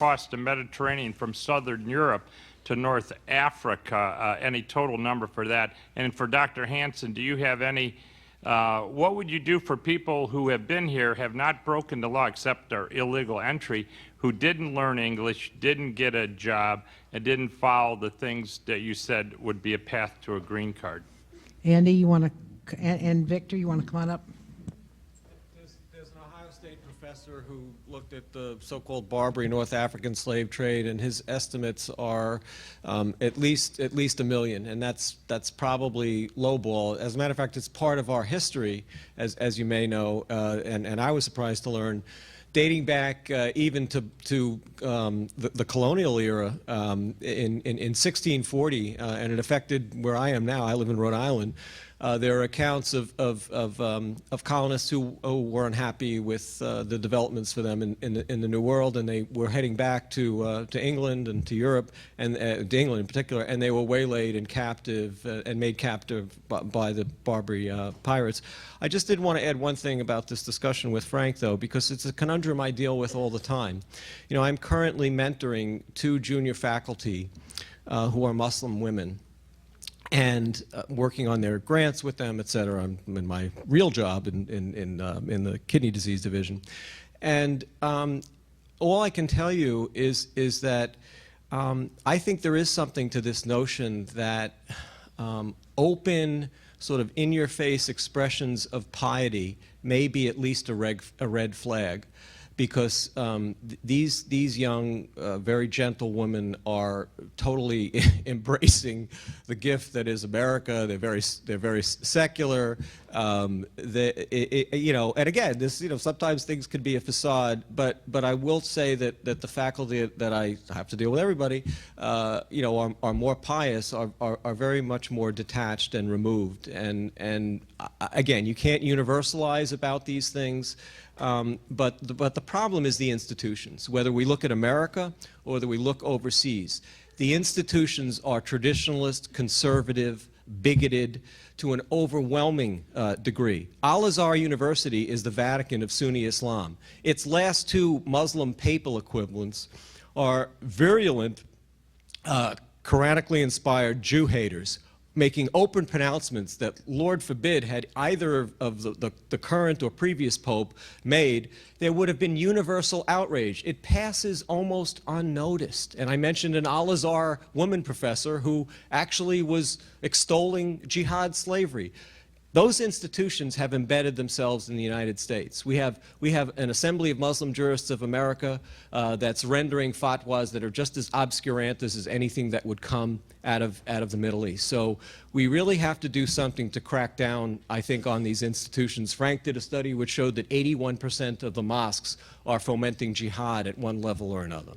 across the Mediterranean from southern Europe to North Africa, any total number for that? And for Dr. Hansen, do you have any, what would you do for people who have been here, have not broken the law except their illegal entry, who didn't learn English, didn't get a job, and didn't follow the things that you said would be a path to a green card? Andy, you want to, and Victor, you want to come on up? There's an Ohio State professor who looked at the so-called Barbary North African slave trade, and his estimates are at least 1 million, and that's probably lowball. As a matter of fact, it's part of our history, as you may know, and I was surprised to learn, dating back even to the colonial era in 1640, and it affected where I am now. I live in Rhode Island. There are accounts of colonists who were unhappy with the developments for them in the New World, and they were heading back to England and to Europe, and to England in particular, and they were waylaid and captive and made captive by the Barbary pirates. I just did want to add one thing about this discussion with Frank, though, because it's a conundrum I deal with all the time. You know, I'm currently mentoring 2 junior faculty who are Muslim women, and working on their grants with them, et cetera. I'm in my real job in the kidney disease division. And all I can tell you is that I think there is something to this notion that open, sort of in-your-face expressions of piety may be at least a red flag, because these young, very gentle women are totally embracing the gift that is America. They're very secular. You know, and again, this, you know, sometimes things could be a facade, but I will say that the faculty that I have to deal with, everybody, you know, are more pious, are very much more detached and removed. And again, you can't universalize about these things. But the problem is the institutions. Whether we look at America or whether we look overseas, the institutions are traditionalist, conservative, bigoted to an overwhelming degree. Al-Azhar University is the Vatican of Sunni Islam. Its last 2 Muslim papal equivalents are virulent, Quranically inspired Jew haters, making open pronouncements that, Lord forbid, had either of the current or previous pope made, there would have been universal outrage. It passes almost unnoticed. And I mentioned an Al-Azhar woman professor who actually was extolling jihad slavery. Those institutions have embedded themselves in the United States. We have an Assembly of Muslim Jurists of America that's rendering fatwas that are just as obscurantes as anything that would come out of the Middle East. So we really have to do something to crack down, I think, on these institutions. Frank did a study which showed that 81% of the mosques are fomenting jihad at one level or another.